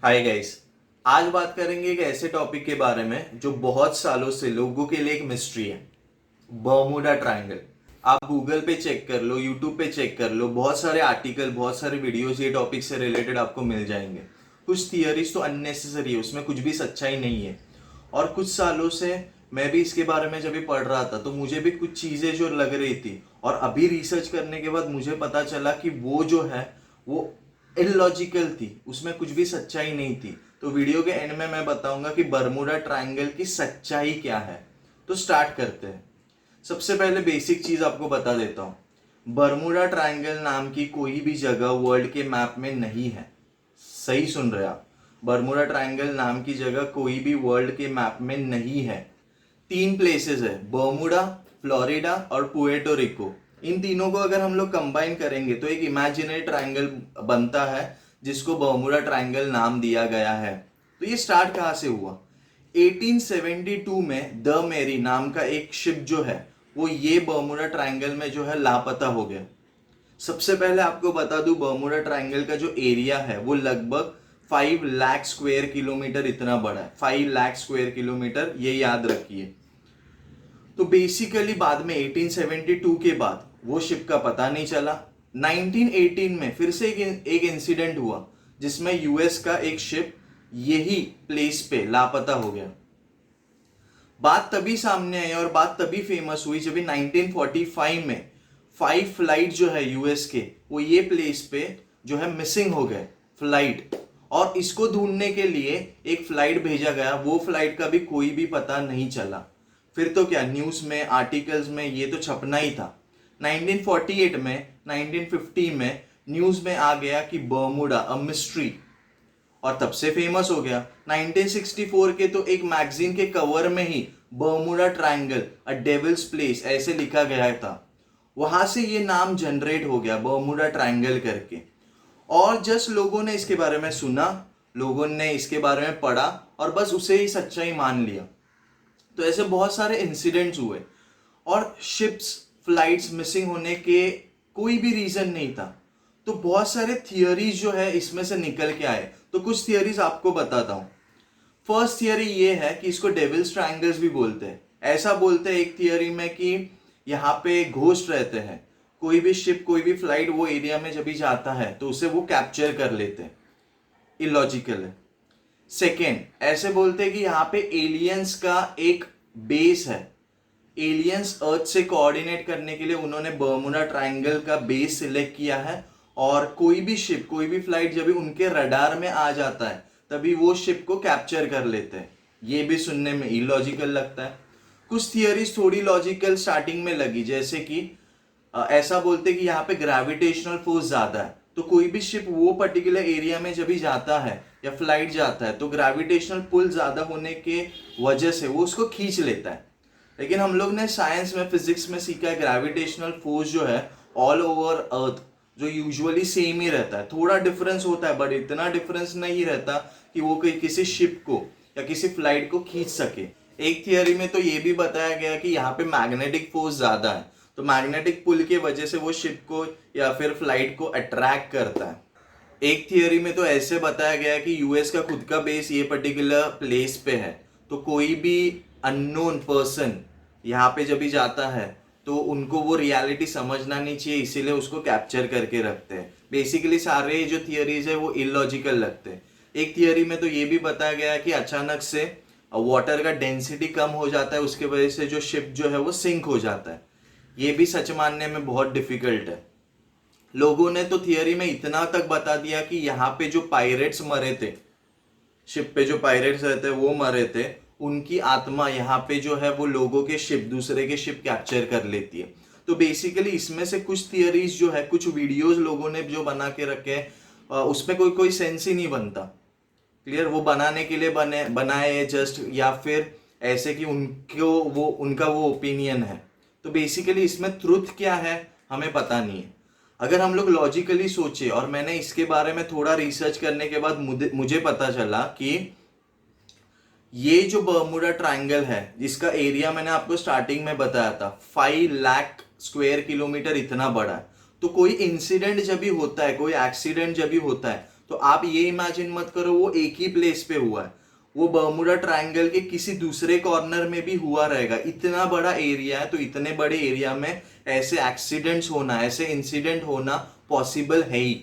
Hi guys. आज बात करेंगे एक ऐसे टॉपिक के बारे में जो बहुत सालों से लोगों के लिए एक मिस्ट्री है। Bermuda triangle. आप गूगल पे चेक कर लो, यूट्यूब पे चेक कर लो, बहुत सारे आर्टिकल, बहुत सारे वीडियोस ये टॉपिक से रिलेटेड आपको मिल जाएंगे। कुछ थियरीज तो अननेसेसरी है, उसमें कुछ भी सच्चाई नहीं है। और कुछ सालों से मैं भी इसके बारे में जब भी पढ़ रहा था तो मुझे भी कुछ चीजें जो लग रही थी, और अभी रिसर्च करने के बाद मुझे पता चला कि वो जो है वो इलॉजिकल थी, उसमें कुछ भी सच्चाई नहीं थी। तो वीडियो के एंड में मैं बताऊंगा कि बर्मुडा ट्रायंगल की सच्चाई क्या है। तो स्टार्ट करते हैं। सबसे पहले बेसिक चीज आपको बता देता हूं। बर्मुडा ट्रायंगल नाम की कोई भी जगह वर्ल्ड के मैप में नहीं है। सही सुन रहे आप। बर्मुडा ट्रायंगल नाम की जगह कोई भी वर्ल्ड के मैप में नहीं है। तीन प्लेसेस है, बर्मुडा, फ्लोरिडा और पुएर्टो रिको। इन तीनों को अगर हम लोग कंबाइन करेंगे तो एक इमेजिनरी ट्रायंगल बनता है, जिसको बर्मुडा ट्रायंगल नाम दिया गया है। तो ये स्टार्ट कहाँ से हुआ? 1872 में द मेरी नाम का एक शिप जो है वो ये बर्मुडा ट्रायंगल में जो है लापता हो गया। सबसे पहले आपको बता दूं, बर्मुडा ट्रायंगल का जो एरिया है वो लगभग 5 लाख स्क्वायर किलोमीटर इतना बड़ा है। 5 लाख स्क्वायर किलोमीटर, ये याद रखिए। तो बेसिकली बाद में 1872 के बाद वो शिप का पता नहीं चला। 1918 में फिर से एक इंसिडेंट हुआ जिसमें यूएस का एक शिप यही प्लेस पे लापता हो गया। बात तभी सामने आई और बात तभी फेमस हुई जब 1945 में 5 फ्लाइट जो है यूएस के, वो ये प्लेस पे जो है मिसिंग हो गए फ्लाइट। और इसको ढूंढने के लिए एक फ्लाइट भेजा गया, वो फ्लाइट का भी कोई भी पता नहीं चला। फिर तो क्या, न्यूज में, आर्टिकल्स में ये तो छपना ही था। 1948 में, 1950 में न्यूज में आ गया कि बर्मुडा अ मिस्ट्री, और तब से फेमस हो गया। 1964 के तो एक मैगजीन के कवर में ही Bermuda triangle a devil's place ऐसे लिखा गया था। वहां से ये नाम जनरेट हो गया बर्मुडा ट्रायंगल करके। और जस्ट लोगों ने इसके बारे में सुना, लोगों ने इसके बारे में पढ़ा और बस उसे ही सच्चाई मान लिया। तो ऐसे बहुत सारे इंसिडेंट्स हुए और शिप्स, फ्लाइट्स मिसिंग होने के कोई भी रीजन नहीं था। तो बहुत सारे थियरीज जो है इसमें से निकल के आए। तो कुछ थियरीज आपको बताता हूं। फर्स्ट थियरी ये है कि इसको डेविल्स ट्रायंगल्स भी बोलते हैं। ऐसा बोलते हैं एक थियरी में कि यहाँ पे घोस्ट रहते हैं। कोई भी शिप, कोई भी फ्लाइट वो एरिया में जब भी जाता है तो उसे वो कैप्चर कर लेते हैं। इलॉजिकल है। सेकेंड, ऐसे बोलते हैं कि यहाँ पे एलियंस का एक बेस है। एलियंस अर्थ से कोऑर्डिनेट करने के लिए उन्होंने बर्मुडा ट्रायंगल का बेस सिलेक्ट किया है। और कोई भी शिप, कोई भी फ्लाइट जब भी उनके रडार में आ जाता है तभी वो शिप को कैप्चर कर लेते हैं। ये भी सुनने में इलॉजिकल लगता है। कुछ थियरीज थोड़ी लॉजिकल स्टार्टिंग में लगी, जैसे कि ऐसा बोलते कि यहाँ पे ग्रेविटेशनल फोर्स ज्यादा है, तो कोई भी शिप वो पर्टिकुलर एरिया में जब भी जाता है या फ्लाइट जाता है तो ग्रेविटेशनल पुल ज्यादा होने के वजह से वो उसको खींच लेता है। लेकिन हम लोग ने साइंस में, फिजिक्स में सीखा है ग्रेविटेशनल फोर्स जो है ऑल ओवर अर्थ जो यूजुअली सेम ही रहता है। थोड़ा डिफरेंस होता है बट इतना डिफरेंस नहीं रहता कि वो किसी शिप को या किसी फ्लाइट को खींच सके। एक थियरी में तो ये भी बताया गया कि यहाँ पे मैग्नेटिक फोर्स ज्यादा है, तो मैग्नेटिक पुल के वजह से वो शिप को या फिर फ्लाइट को अट्रैक्ट करता है। एक थियरी में तो ऐसे बताया गया कि यूएस का खुद का बेस ये पर्टिकुलर प्लेस पे है, तो कोई भी अननोन पर्सन यहाँ पे जब भी जाता है तो उनको वो रियलिटी समझना नहीं चाहिए, इसीलिए उसको कैप्चर करके रखते हैं। बेसिकली सारे जो थियरीज है वो इलॉजिकल लगते हैं। एक थियरी में तो ये भी बताया गया है कि अचानक से वाटर का डेंसिटी कम हो जाता है, उसके वजह से जो शिप जो है वो सिंक हो जाता है। ये भी सच मानने में बहुत डिफिकल्ट है। लोगों ने तो थियरी में इतना तक बता दिया कि यहाँ पे जो पायरेट्स मरे थे, शिप पे जो पायरेट्स रहते वो मरे थे, उनकी आत्मा यहाँ पे जो है वो लोगों के शिप, दूसरे के शिप कैप्चर कर लेती है। तो बेसिकली इसमें से कुछ थियरीज जो है, कुछ वीडियोस लोगों ने जो बना के रखे हैं उसमें कोई कोई सेंस ही नहीं बनता। क्लियर, वो बनाने के लिए बनाए जस्ट, या फिर ऐसे कि उनको वो, उनका वो ओपिनियन है। तो बेसिकली इसमें ट्रुथ क्या है हमें पता नहीं है। अगर हम लोग लॉजिकली सोचे, और मैंने इसके बारे में थोड़ा रिसर्च करने के बाद मुझे पता चला कि ये जो बर्मुडा ट्रायंगल है जिसका एरिया मैंने आपको स्टार्टिंग में बताया था 5 लाख स्क्वायर किलोमीटर इतना बड़ा है। तो कोई इंसिडेंट जब भी होता है, कोई एक्सीडेंट जब भी होता है तो आप ये इमेजिन मत करो वो एक ही प्लेस पे हुआ है, वो बर्मुडा ट्रायंगल के किसी दूसरे कॉर्नर में भी हुआ रहेगा। इतना बड़ा एरिया है, तो इतने बड़े एरिया में ऐसे एक्सीडेंट्स होना, ऐसे इंसिडेंट होना पॉसिबल है ही।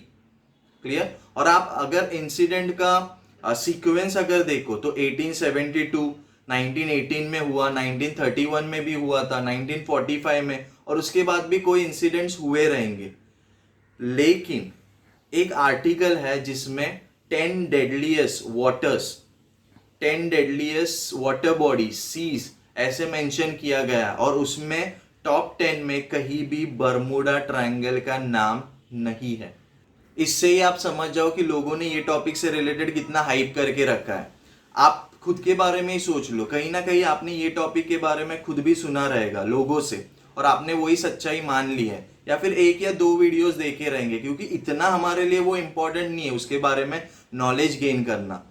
क्लियर। और आप अगर इंसिडेंट का सीक्वेंस अगर देखो तो 1872, 1918 में हुआ, 1931 में भी हुआ था, 1945 में, और उसके बाद भी कोई इंसिडेंट्स हुए रहेंगे। लेकिन एक आर्टिकल है जिसमें 10 डेडलीस्ट वाटर बॉडी सीज ऐसे मेंशन किया गया, और उसमें टॉप 10 में कहीं भी बर्मुडा ट्रायंगल का नाम नहीं है। इससे ही आप समझ जाओ कि लोगों ने ये टॉपिक से रिलेटेड कितना हाइप करके रखा है। आप खुद के बारे में ही सोच लो, कहीं ना कहीं आपने ये टॉपिक के बारे में खुद भी सुना रहेगा लोगों से, और आपने वही सच्चाई मान ली है, या फिर एक या दो वीडियोस देखे रहेंगे, क्योंकि इतना हमारे लिए वो इम्पोर्टेंट नहीं है उसके बारे में नॉलेज गेन करना।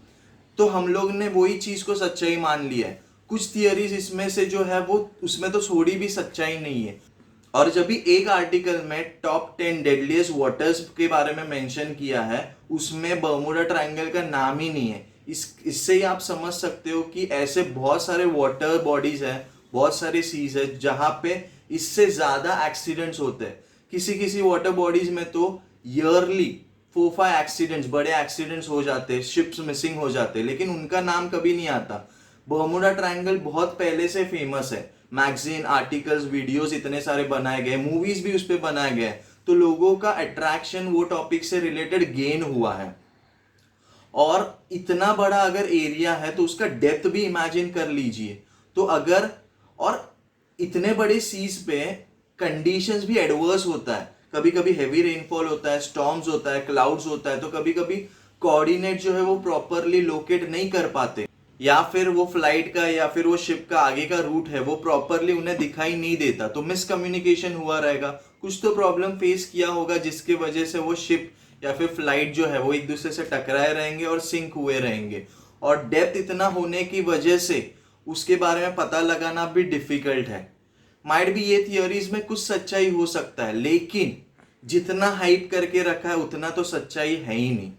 तो हम लोग ने वही चीज को सच्चाई मान लिया है। कुछ थियरीज इसमें से जो है वो उसमें तो थोड़ी भी सच्चाई नहीं है। और जब भी एक आर्टिकल में टॉप 10 डेडलीस्ट वाटर्स के बारे में मेंशन किया है, उसमें बर्मुडा ट्रायंगल का नाम ही नहीं है। इससे ही आप समझ सकते हो कि ऐसे बहुत सारे वाटर बॉडीज हैं, बहुत सारे सीज है जहां पे इससे ज्यादा एक्सीडेंट्स होते हैं। किसी किसी वाटर बॉडीज में तो ईयरली 4-5 एक्सीडेंट्स, बड़े एक्सीडेंट्स हो जाते हैं, शिप्स मिसिंग हो जाते हैं, लेकिन उनका नाम कभी नहीं आता। बर्मुडा ट्रायंगल बहुत पहले से फेमस है, मैगजीन, आर्टिकल्स, वीडियोस इतने सारे बनाए गए, मूवीज भी उस पर बनाए गए, तो लोगों का अट्रैक्शन वो टॉपिक से रिलेटेड गेन हुआ है। और इतना बड़ा अगर एरिया है तो उसका डेप्थ भी इमेजिन कर लीजिए। तो अगर, और इतने बड़े सीज पे कंडीशंस भी एडवर्स होता है, कभी कभी हैवी रेनफॉल होता है, स्टॉर्म्स होता है, क्लाउड्स होता है, तो कभी कभी कोऑर्डिनेट जो है वो प्रॉपरली लोकेट नहीं कर पाते, या फिर वो फ्लाइट का या फिर वो शिप का आगे का रूट है वो प्रॉपरली उन्हें दिखाई नहीं देता, तो मिसकम्युनिकेशन हुआ रहेगा, कुछ तो प्रॉब्लम फेस किया होगा जिसकी वजह से वो शिप या फिर फ्लाइट जो है वो एक दूसरे से टकराए रहेंगे और सिंक हुए रहेंगे। और डेप्थ इतना होने की वजह से उसके बारे में पता लगाना भी डिफिकल्ट है। माइट भी ये थियोरीज में कुछ सच्चाई हो सकता है, लेकिन जितना हाइप करके रखा है उतना तो सच्चाई है ही नहीं।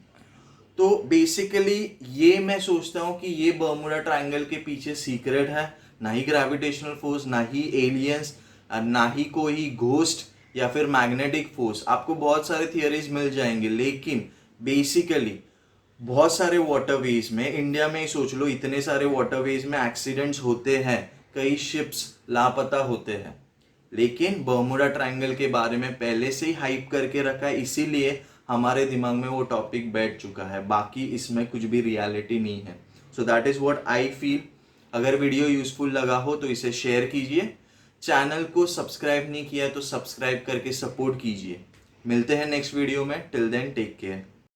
तो बेसिकली ये मैं सोचता हूँ कि ये बर्मुडा ट्रायंगल के पीछे सीक्रेट है, ना ही ग्रेविटेशनल फोर्स, ना ही एलियंस, ना ही कोई घोस्ट या फिर मैग्नेटिक फोर्स। आपको बहुत सारे थियरीज मिल जाएंगे, लेकिन बेसिकली बहुत सारे वाटरवेज में, इंडिया में ही सोच लो, इतने सारे वाटरवेज में एक्सीडेंट्स होते हैं, कई शिप्स लापता होते हैं, लेकिन बर्मुडा ट्रायंगल के बारे में पहले से ही हाइप करके रखा है, इसीलिए हमारे दिमाग में वो टॉपिक बैठ चुका है। बाकी इसमें कुछ भी रियलिटी नहीं है। So that is what I feel. अगर वीडियो यूजफुल लगा हो तो इसे शेयर कीजिए, चैनल को सब्सक्राइब नहीं किया तो सब्सक्राइब करके सपोर्ट कीजिए। मिलते हैं नेक्स्ट वीडियो में। Till then take care.